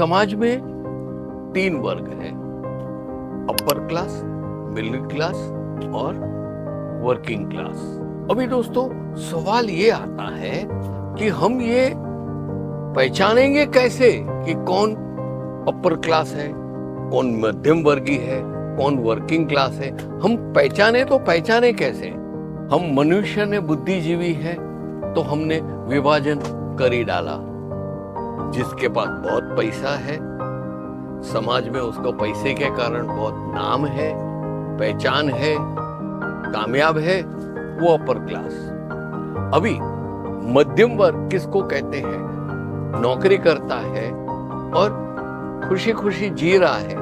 समाज में 3 वर्ग हैं, अपर क्लास, मिडिल क्लास और वर्किंग क्लास। अभी दोस्तों सवाल ये आता है कि हम ये पहचानेंगे कैसे कि कौन अपर क्लास है, कौन मध्यम वर्गीय है, कौन वर्किंग क्लास है। हम पहचाने कैसे? हम मनुष्य ने बुद्धिजीवी है तो हमने विभाजन कर ही डाला। जिसके पास बहुत पैसा है, समाज में उसको पैसे के कारण बहुत नाम है, पहचान है, कामयाब है, वो अपर क्लास। अभी मध्यम वर्ग किसको कहते हैं? नौकरी करता है और खुशी खुशी जी रहा है,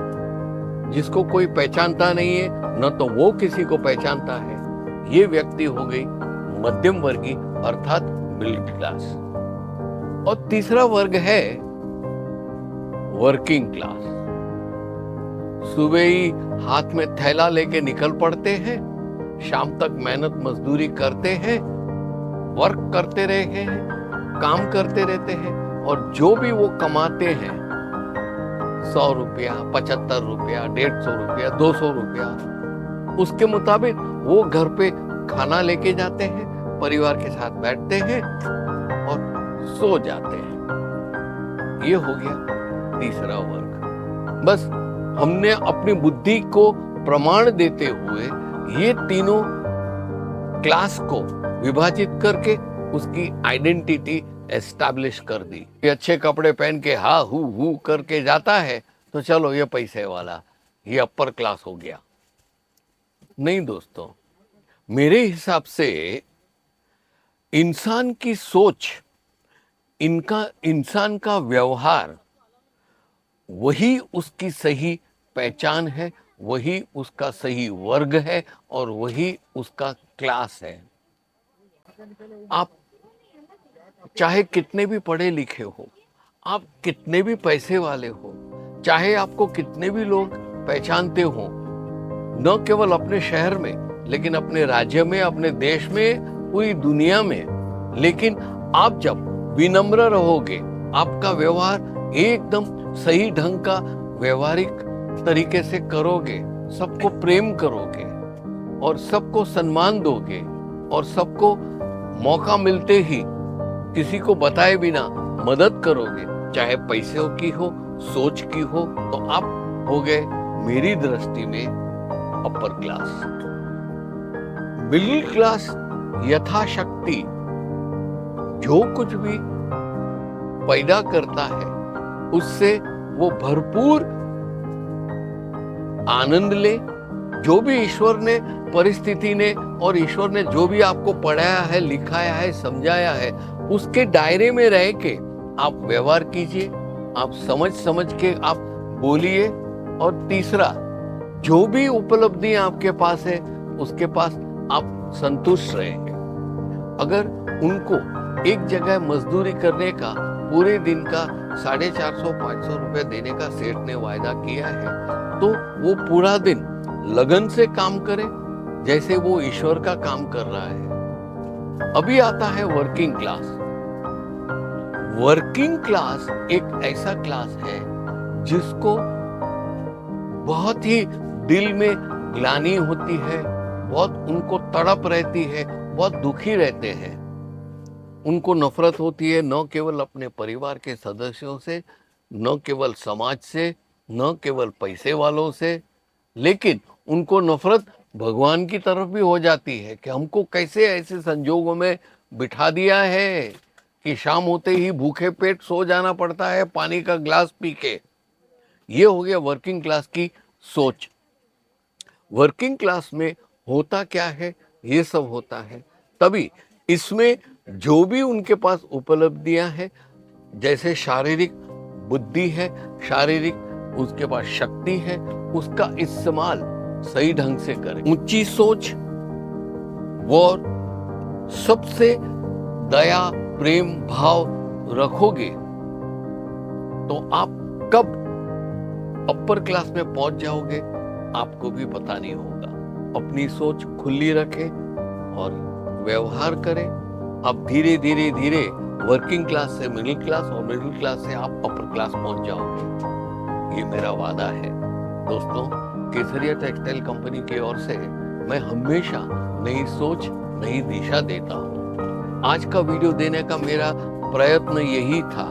जिसको कोई पहचानता नहीं है, न तो वो किसी को पहचानता है। ये व्यक्ति हो गई मध्यम वर्गीय अर्थात मिडिल क्लास। और तीसरा वर्ग है वर्किंग क्लास। सुबह ही हाथ में थैला लेके निकल पड़ते हैं, शाम तक मेहनत मजदूरी करते हैं, वर्क करते रहे हैं, काम करते रहते हैं, और जो भी वो कमाते हैं 100 रुपया, 75 रुपया, 150 रुपया, 200 रुपया, उसके मुताबिक वो घर पे खाना लेके जाते हैं, परिवार के साथ बैठते हैं और सो जाते हैं। ये हो गया तीसरा वर्ग। बस हमने अपनी बुद्धि को प्रमाण देते हुए ये तीनों क्लास को विभाजित करके उसकी आइडेंटिटी एस्टैब्लिश कर दी। ये अच्छे कपड़े पहन के हा हु करके जाता है तो चलो ये पैसे वाला, ये अपर क्लास हो गया। नहीं दोस्तों, मेरे हिसाब से इंसान की सोच, इंसान का व्यवहार, वही उसकी सही पहचान है, वही उसका सही वर्ग है और वही उसका क्लास है। आप चाहे कितने भी पढ़े लिखे हो, आप कितने भी पैसे वाले हो, चाहे आपको कितने भी लोग पहचानते हो, न केवल अपने शहर में लेकिन अपने राज्य में, अपने देश में, पूरी दुनिया में, लेकिन आप जब विनम्र रहोगे, आपका व्यवहार एकदम सही ढंग का व्यवहारिक तरीके से करोगे, सबको प्रेम करोगे और सबको सम्मान दोगे और सबको मौका मिलते ही किसी को बताए बिना मदद करोगे, चाहे पैसों की हो, सोच की हो, तो आप हो गए मेरी दृष्टि में अपर क्लास। मिडिल क्लास यथाशक्ति जो कुछ भी पैदा करता है उससे वो भरपूर आनंद ले। जो भी ईश्वर ने, परिस्थिति ने और ईश्वर ने जो भी आपको पढ़ाया है, लिखाया है, समझाया है, उसके दायरे में रह के आप व्यवहार कीजिए, आप समझ के आप बोलिए। और तीसरा, जो भी उपलब्धियां आपके पास है उसके पास आप संतुष्ट रहेंगे। अगर उनको एक जगह मजदूरी करने का, पूरे दिन का 450-500 रुपए देने का सेठ ने वायदा किया है, तो वो पूरा दिन लगन से काम करे जैसे वो ईश्वर का काम कर रहा है। अभी आता है वर्किंग क्लास। वर्किंग क्लास एक ऐसा क्लास है जिसको बहुत ही दिल में ग्लानि होती है, बहुत उनको तड़प रहती है, बहुत दुखी रहते हैं। उनको नफरत होती है न केवल अपने परिवार के सदस्यों से, न केवल समाज से, न केवल पैसे वालों से, लेकिन उनको नफरत भगवान की तरफ भी हो जाती है कि हमको कैसे ऐसे संजोगों में बिठा दिया है कि शाम होते ही भूखे पेट सो जाना पड़ता है पानी का ग्लास पी के। ये हो गया वर्किंग क्लास की सोच। वर्किंग क्लास में होता क्या है, ये सब होता है। तभी इसमें जो भी उनके पास उपलब्धियां हैं, जैसे शारीरिक बुद्धि है, शारीरिक उसके पास शक्ति है, उसका इस्तेमाल सही ढंग से करें। ऊंची सोच और सबसे दया प्रेम भाव रखोगे तो आप कब अपर क्लास में पहुंच जाओगे आपको भी पता नहीं होगा। अपनी सोच खुली रखें और व्यवहार करें अब धीरे धीरे धीरे वर्किंग क्लास से मिडिल क्लास और मिडिल क्लास से आप अपर क्लास पहुंच जाओगे। ये मेरा वादा है। दोस्तों, केसरिया टेक्सटाइल कंपनी की ओर से मैं हमेशा नई सोच, नई दिशा देता हूँ। आज का वीडियो देने का मेरा प्रयत्न यही था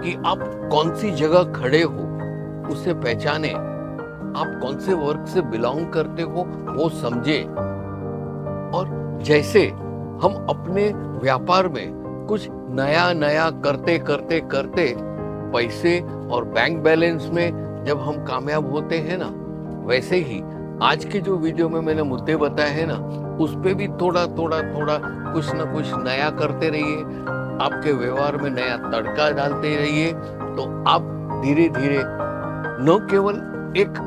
कि आप कौन सी जगह खड़े हो उसे पहचाने, आप कौन से वर्ग से बिलोंग करते हो वो समझे, और जैसे हम अपने व्यापार में कुछ नया नया करते करते करते पैसे और बैंक बैलेंस में जब हम कामयाब होते हैं ना, वैसे ही आज के जो वीडियो में मैंने मुद्दे बताए हैं ना, उस पे भी थोड़ा थोड़ा थोड़ा कुछ ना कुछ नया करते रहिए, आपके व्यवहार में नया तड़का डालते रहिए, तो आप धीरे धीरे न केवल एक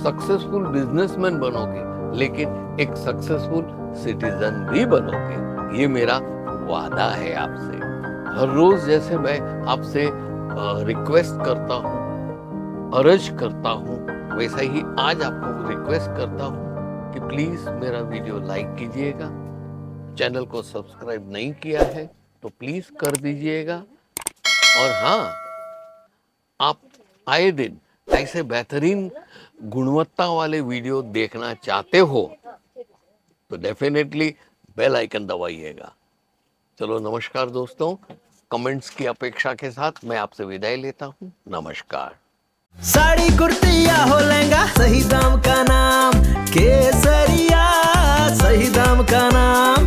सक्सेसफुल बिजनेसमैन बनोगे, लेकिन एक सक्सेसफुल सिटीजन भी बनोगे। ये मेरा वादा है आपसे। हर रोज जैसे मैं आपसे रिक्वेस्ट करता हूँ, अर्ज करता हूँ, वैसा ही आज आपको रिक्वेस्ट करता हूँ कि प्लीज मेरा वीडियो लाइक कीजिएगा। चैनल को सब्सक्राइब नहीं किया है तो प्लीज कर दीजिएगा। और हाँ, आप आए दिन ऐसे बेहतरीन गुणवत्ता वाले वीडियो देखना चाहते हो तो डेफिनेटली बेल आइकन दबाइएगा। चलो नमस्कार दोस्तों, कमेंट्स की अपेक्षा के साथ मैं आपसे विदाई लेता हूँ। नमस्कार। साड़ी कुर्ती या हो लहंगा, सही दाम का नाम केसरिया, सही दाम का नाम